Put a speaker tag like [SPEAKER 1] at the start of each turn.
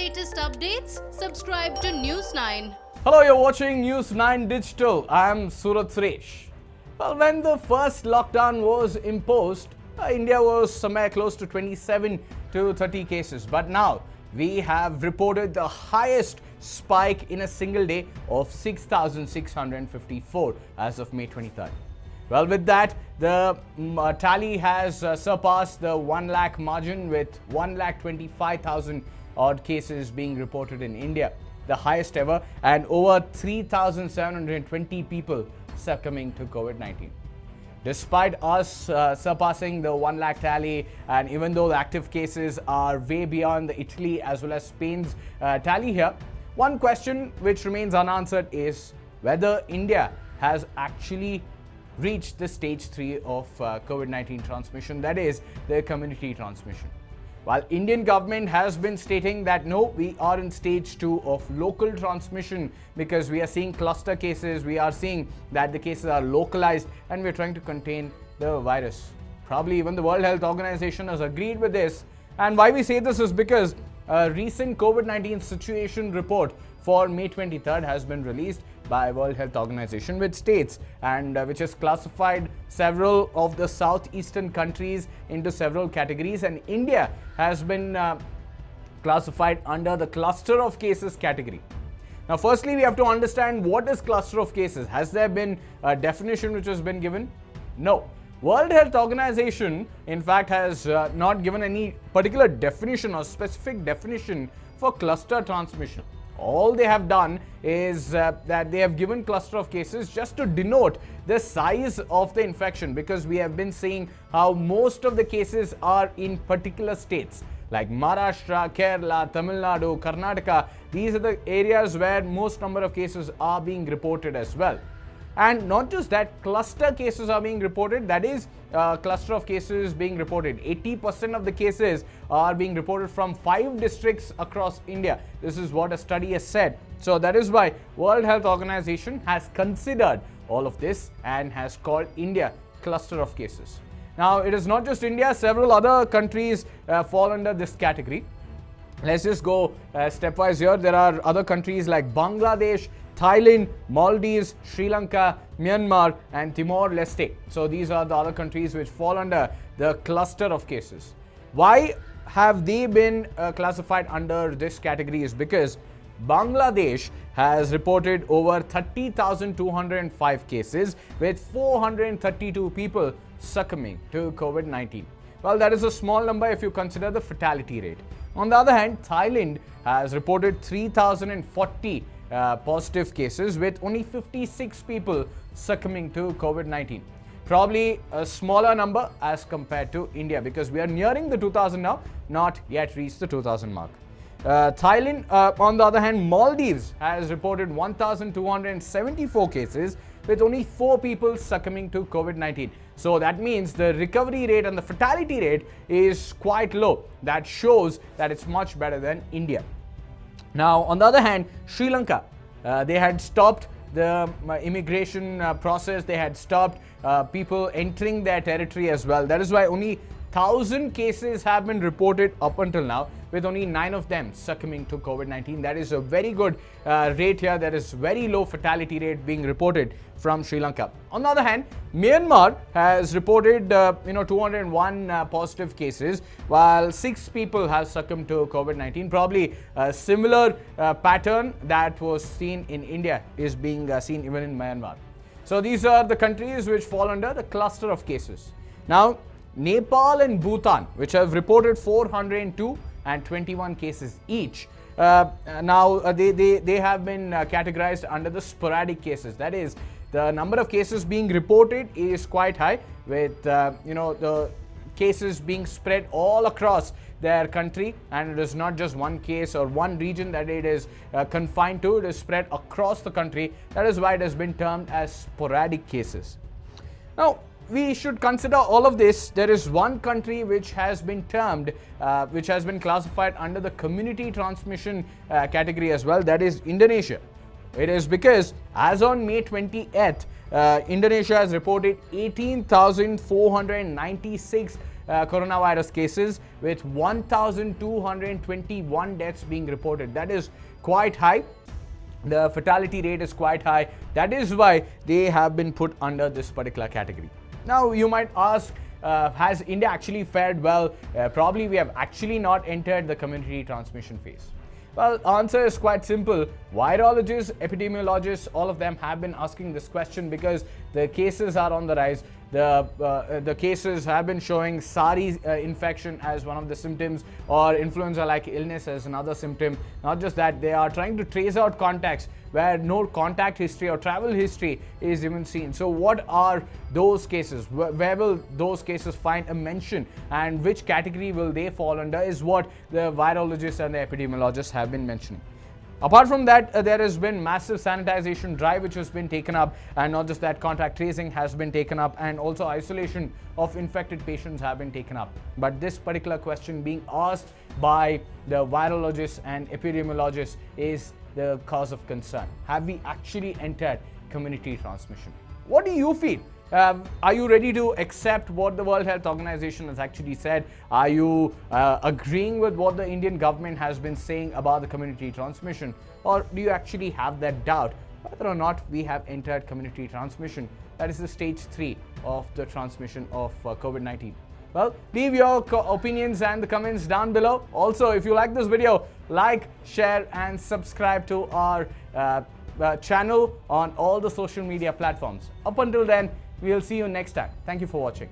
[SPEAKER 1] latest updates, subscribe to News 9.
[SPEAKER 2] Hello, you're watching News 9 Digital. I'm Surat Suresh. Well, when the first lockdown was imposed, India was somewhere close to 27 to 30 cases. But now we have reported the highest spike in a single day of 6,654 as of May 23rd. Well, with that, the tally has surpassed the 1 lakh margin with 1,25,000 odd cases being reported in India, the highest ever, and over 3,720 people succumbing to COVID-19. Despite us surpassing the 1 lakh tally, and even though the active cases are way beyond the Italy as well as Spain's tally here, one question which remains unanswered is whether India has actually reached the stage 3 of COVID-19 transmission, that is the community transmission. While Indian government has been stating that no, we are in stage 2 of local transmission because we are seeing cluster cases, we are seeing that the cases are localized and we are trying to contain the virus. Probably even the World Health Organization has agreed with this. And why we say this is because a recent COVID-19 situation report for May 23rd has been released by World Health Organization, which states and which has classified several of the southeastern countries into several categories, and India has been classified under the cluster of cases category. Now, firstly, we have to understand what is cluster of cases. Has there been a definition which has been given? No. World Health Organization, in fact, has not given any particular definition or specific definition for cluster transmission. All they have done is that they have given cluster of cases just to denote the size of the infection, because we have been seeing how most of the cases are in particular states like Maharashtra, Kerala, Tamil Nadu, Karnataka. These are the areas where most number of cases are being reported as well. And not just that, cluster cases are being reported, that is cluster of cases being reported. 80% of the cases are being reported from 5 districts across India. This is what a study has said. So that is why World Health Organization has considered all of this and has called India cluster of cases. Now, it is not just India, several other countries fall under this category. Let's just go stepwise here. There are other countries like Bangladesh, Thailand, Maldives, Sri Lanka, Myanmar, and Timor-Leste. So these are the other countries which fall under the cluster of cases. Why have they been classified under this category is because Bangladesh has reported over 30,205 cases with 432 people succumbing to COVID-19. Well, that is a small number if you consider the fatality rate. On the other hand, Thailand has reported 3,040 positive cases with only 56 people succumbing to COVID-19. Probably a smaller number as compared to India, because we are nearing the 2000 now, not yet reached the 2000 mark. Thailand, on the other hand, Maldives has reported 1,274 cases with only 4 people succumbing to COVID-19. So that means the recovery rate and the fatality rate is quite low. That shows that it's much better than India. Now, on the other hand, Sri Lanka, they had stopped the immigration process. They had stopped people entering their territory as well. That is why only 1,000 cases have been reported up until now, with only 9 of them succumbing to COVID-19. That is a very good rate here. There is very low fatality rate being reported from Sri Lanka. On the other hand, Myanmar has reported 201 positive cases, while 6 people have succumbed to COVID-19. Probably a similar pattern that was seen in India is being seen even in Myanmar. So these are the countries which fall under the cluster of cases. Now, Nepal and Bhutan, which have reported 402 and 21 cases each. They have been categorized under the sporadic cases. That is, the number of cases being reported is quite high, with the cases being spread all across their country, and it is not just one case or one region that it is confined to. It is spread across the country. That is why it has been termed as sporadic cases. Now, we should consider all of this. There is one country which has been termed, which has been classified under the community transmission category as well. That is Indonesia. It is because as on May 28th, Indonesia has reported 18,496 coronavirus cases, with 1,221 deaths being reported. That is quite high. The fatality rate is quite high. That is why they have been put under this particular category. Now, you might ask, has India actually fared well? Probably we have actually not entered the community transmission phase. Well, answer is quite simple. Virologists, epidemiologists, all of them have been asking this question because the cases are on the rise. The cases have been showing SARS infection as one of the symptoms, or influenza-like illness as another symptom. Not just that, they are trying to trace out contacts where no contact history or travel history is even seen. So what are those cases? Where will those cases find a mention, and which category will they fall under is what the virologists and the epidemiologists have been mentioning. Apart from that, there has been massive sanitization drive which has been taken up, and not just that, contact tracing has been taken up, and also isolation of infected patients have been taken up. But this particular question being asked by the virologists and epidemiologists is the cause of concern. Have we actually entered community transmission? What do you feel? Are you ready to accept what the World Health Organization has actually said? Are you agreeing with what the Indian government has been saying about the community transmission? Or do you actually have that doubt whether or not we have entered community transmission? That is the stage 3 of the transmission of COVID-19. Well, leave your opinions and the comments down below. Also, if you like this video, like, share and subscribe to our channel on all the social media platforms. Up until then, we'll see you next time. Thank you for watching.